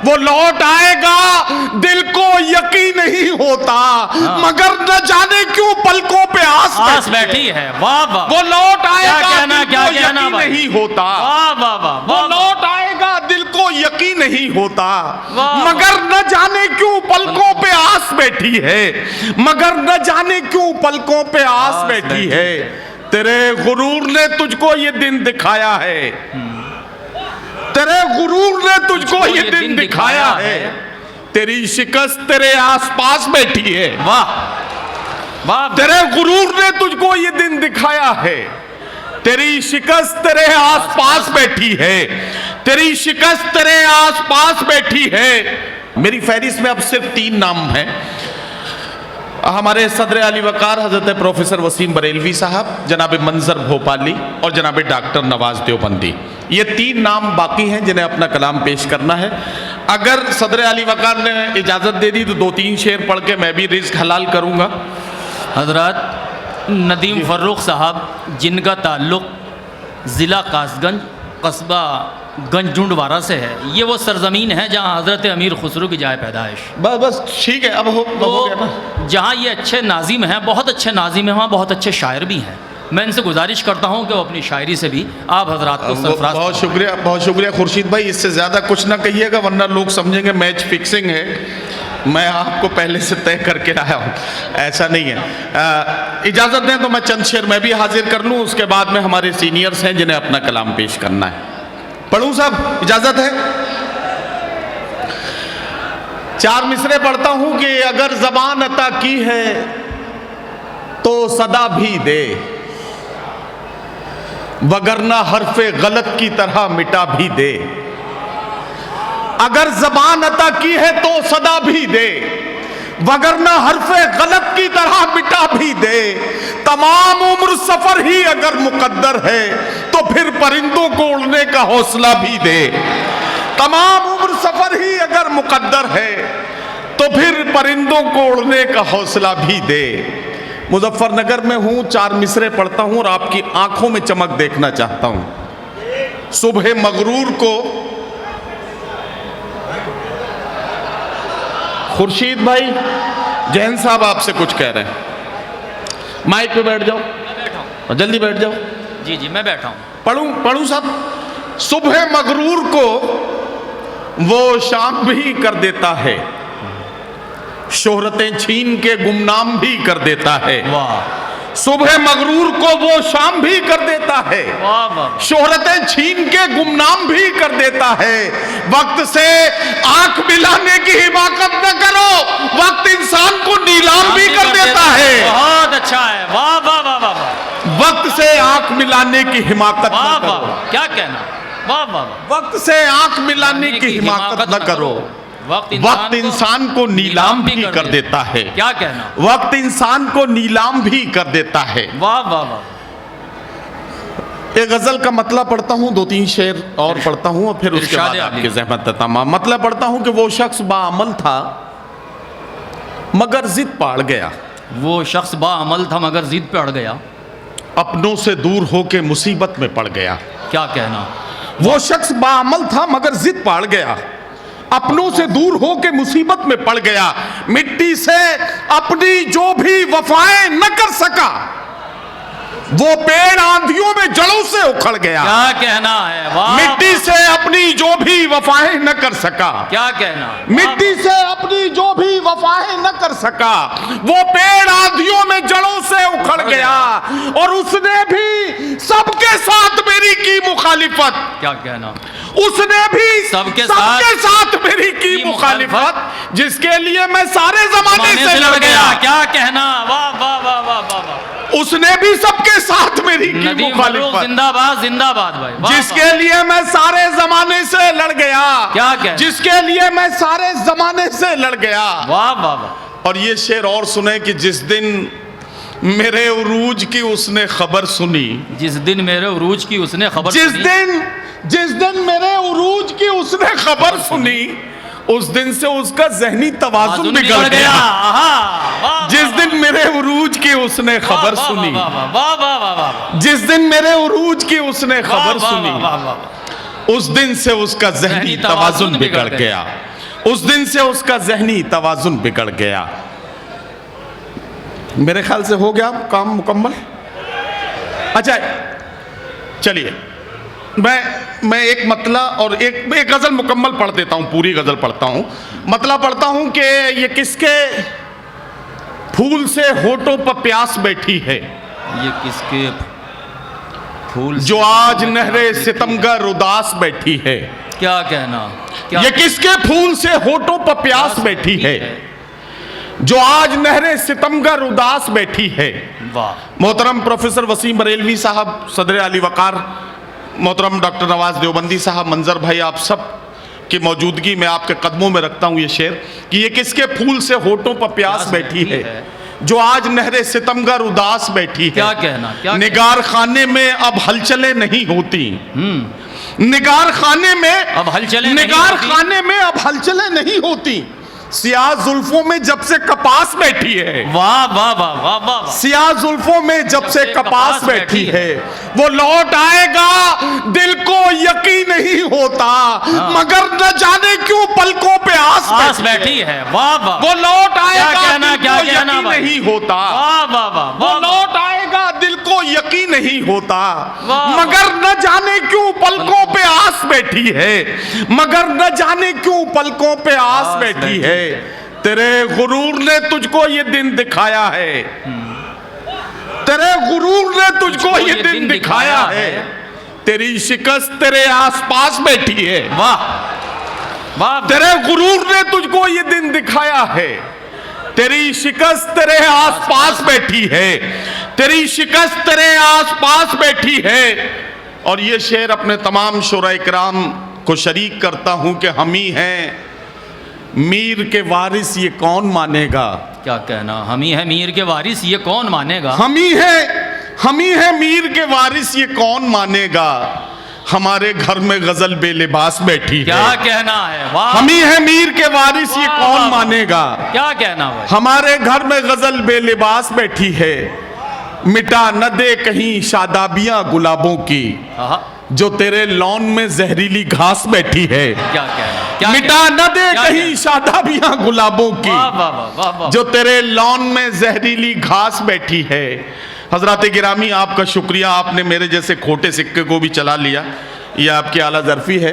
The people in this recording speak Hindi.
वो लौट आएगा दिल को यकीन नहीं होता, मगर न जाने क्यों पलकों पे आस बैठी है। वाह वाह, वो लौट आएगा क्या कहना, दिल को यकीन नहीं होता। वाह वाह वाह, वो लौट आएगा दिल को यकीन नहीं होता, मगर न जाने क्यों पलकों पे आस बैठी है, मगर न जाने क्यों पलकों पे आस बैठी है। तेरे गुरूर ने तुझको ये दिन दिखाया है, तेरे गुरूर ने तुझको ये दिन दिखाया है, तेरी शिकस्त तेरे आसपास बैठी है। वाह वाह, तेरे गुरूर ने तुझको ये दिन दिखाया है, तेरी शिकस्त तेरे आसपास बैठी है, तेरी शिकस्त तेरे आसपास बैठी है। मेरी फहरिस्त में अब सिर्फ 3 नाम हैं। हमारे सदर अली वकार हजरत प्रोफेसर वसीम बरेलवी साहब, जनाब मंजर भोपाली और जनाब डॉक्टर नवाज देवबंदी, ये 3 नाम बाकी हैं जिन्हें अपना कलाम पेश करना है। अगर सदर अली वकार ने इजाज़त दे दी तो 2-3 शेर पढ़ के मैं भी रिज़्क हलाल करूँगा। हजरत नदीम फ़र्रुख साहब, जिनका ताल्लुक़ ज़िला कासगंज कस्बा गंजुंडवारा से है, ये वो सरजमीन है जहाँ हज़रत अमीर खुसरो की जाए पैदाइश। बस ठीक है, अब हो गया ना। जहाँ ये अच्छे नाजिम हैं, बहुत अच्छे नाजिम हैं, वहाँ बहुत अच्छे शायर भी हैं। मैं इनसे गुजारिश करता हूँ कि वो अपनी शायरी से भी आप हजरात को सरफराज। बहुत शुक्रिया खुर्शीद भाई, इससे ज़्यादा कुछ ना कहिएगा वरना लोग समझेंगे मैच फिक्सिंग है। मैं आपको पहले से तय करके आया हूँ, ऐसा नहीं है। इजाज़त दें तो मैं चंद शेर मैं भी हाजिर कर लूँ, उसके बाद में हमारे सीनियर्स हैं जिन्हें अपना कलाम पेश करना है। पढ़ूँ साहब, इजाज़त है? 4 मिसरे पढ़ता हूँ कि अगर ज़बान अता की है तो सदा भी दे, वगरना हरफे गलत की तरह मिटा भी दे। अगर ज़बान अता की है तो सदा भी दे, वगरना हरफे गलत की तरह मिटा भी दे। तमाम उम्र सफर ही अगर मुकद्दर है तो फिर परिंदों को उड़ने का हौसला भी दे। तमाम उम्र सफर ही अगर मुकद्दर है तो फिर परिंदों को उड़ने का हौसला भी दे। मुजफ्फरनगर में हूं, 4 मिसरे पढ़ता हूं और आपकी आंखों में चमक देखना चाहता हूं। सुबह मगरूर को, खुर्शीद भाई, जैन साहब आपसे कुछ कह रहे हैं, माइक पे बैठ जाओ, जल्दी बैठ जाओ। जी जी मैं बैठा हूँ। पढ़ूं साहब। सुबह मगरूर को वो शाम भी कर देता है, शोहरतें छीन के गुमनाम भी कर देता है। वाह। सुबह मगरूर को वो शाम भी कर देता है, शोहरतें छीन के गुमनाम भी कर देता है। वक्त से आंख मिलाने की हिमाकत न करो, वक्त इंसान को नीलाम भी कर देता है। बहुत अच्छा है, वाह वाह वाह वाह। वक्त से आंख मिलाने की हिमाकत न करो, क्या कहना, वाह वाह। वक्त से आंख मिलाने की हिमाकत न करो, वक्त इंसान को नीलाम भी कर देता है। क्या कहना, वक्त इंसान को नीलाम भी कर देता है। वाह वाह वाह। एक गजल का मतलब पढ़ता हूँ, 2-3 शेर और पढ़ता हूँ और फिर उसके बाद आपकी ज़हमत तमाम। मतलब पढ़ता हूँ कि वो शख्स बाअमल था मगर जिद पड़ गया। वो शख्स बाअमल था मगर जिद पड़ गया, अपनों से दूर होके मुसीबत में पड़ गया। क्या कहना, वो शख्स बाअमल था मगर जिद पड़ गया, अपनों से दूर होके मुसीबत में पड़ गया। मिट्टी से अपनी जो भी वफाएं न कर सका, वो पेड़ आंधियों में जड़ों से उखड़ गया। क्या कहना है, वाह। मिट्टी से अपनी जो भी वफाएं न कर सका, क्या कहना, मिट्टी से अपनी जो भी वफाएं न कर सका, वो पेड़ आंधियों में जड़ों से उखड़ गया। और उसने भी सबके साथ मेरी की मुखालिफत। क्या कहना, उसने भी सबके साथ मेरी की मुखालिफत, जिसके लिए मैं सारे जमाने से लड़ गया। क्या कहना, वाह वाह वाह वाह वाह। उसने भी सबके साथ मेरी की मुखालिफत, जिंदाबाद जिंदाबाद भाई। जिसके लिए मैं सारे जमाने से लड़ गया। क्या कहना, जिसके लिए मैं सारे जमाने से लड़ गया। वाह वाह वाह। और ये शेर और सुने कि जिस दिन मेरे उरूज की उसने खबर सुनी, जिस दिन मेरे उरूज की उसने खबर जिस दिन मेरे उरूज की उसने खबर सुनी, उस दिन से उसका ज़हनी तवाज़ुन बिगड़ गया। जिस दिन मेरे उरूज की उसने खबर सुनी, जिस दिन मेरे उरूज की उसने खबर सुनी, उस दिन से उसका ज़हनी तवाज़ुन बिगड़ गया, उस दिन से उसका ज़हनी तवाज़ुन बिगड़ गया। मेरे ख्याल से हो गया काम मुकम्मल। अच्छा चलिए मैं एक मतला और एक गज़ल मुकम्मल पढ़ देता हूँ, पूरी गज़ल पढ़ता हूँ। मतला पढ़ता हूँ कि ये किसके फूल से होठों पर प्यास बैठी है, ये किसके फूल जो आज नहरे सितमगर उदास बैठी है। क्या कहना, क्या ये किसके फूल से होठों पर प्यास बैठी है, जो आज नहरे सितमगर उदास बैठी है। वाह। मोहतरम प्रोफेसर वसीम बरेलवी साहब, सदर अली वकार, मोहतरम डॉक्टर नवाज देवबंदी साहब, मंजर भाई, आप सब की मौजूदगी में आपके कदमों में रखता हूँ ये शेर कि ये किसके फूल से होठों पर प्यास बैठी है, जो आज नहरे सितमगर उदास बैठी है। क्या कहना, क्या निगार खाने में अब हलचलें नहीं होती, निगार खाने में अब हलचलें निगार खाने में अब हलचलें नहीं होती, सियाह जुल्फों में जब से कपास बैठी है। वाह वाह वाह वाह वाह। सियाह जुल्फों में जब से कपास बैठी है, वो लौट आएगा दिल को यकीन नहीं होता, मगर न जाने क्यों पलकों पे आस बैठी है। वाह वाह। वो लौट आएगा, क्या कहना, दिल को यकीन नहीं होता। वाह वाह वाह। वो लौट आएगा, दिल को यकीन नहीं होता, मगर न जाने क्यों पलकों पे आस बैठी है, मगर न जाने क्यों पलकों पे आस बैठी है। तेरे गुरूर ने तुझको ये दिन दिखाया है, तेरे गुरूर ने तुझको ये दिन दिखाया है, तेरी शिकस्त तेरे आसपास बैठी है। वाह वाह। तेरे गुरूर ने तुझको ये दिन दिखाया है, तेरी शिकस्त तेरे आसपास बैठी है, तेरी शिकस्त तेरे आसपास बैठी है। और ये शेर अपने तमाम शुरा इकराम को शरीक करता हूं कि हम ही हैं मीर के वारिस, ये कौन मानेगा। क्या कहना, हम ही है मीर के वारिस, ये कौन मानेगा। हम ही है मीर के वारिस, ये कौन मानेगा। हमारे घर में गजल बेलिबास बैठी है। क्या कहना है। वाह। हम ही है मीर के वारिस, ये कौन मानेगा। क्या कहना भाई। हमारे घर में गजल बेलिबास बैठी है, मिटा न दे कहीं शादाबियां गुलाबों की, जो तेरे लॉन में जहरीली घास बैठी है। क्या कहना, क्या मिटा न दे कहीं शादाबियां गुलाबों की, वाह वाह वाह वाह। जो तेरे लॉन में जहरीली घास बैठी है। हजरत गिरामी, आपका शुक्रिया, आपने मेरे जैसे खोटे सिक्के को भी चला लिया, यह आपकी आला ज़र्फ़ी है।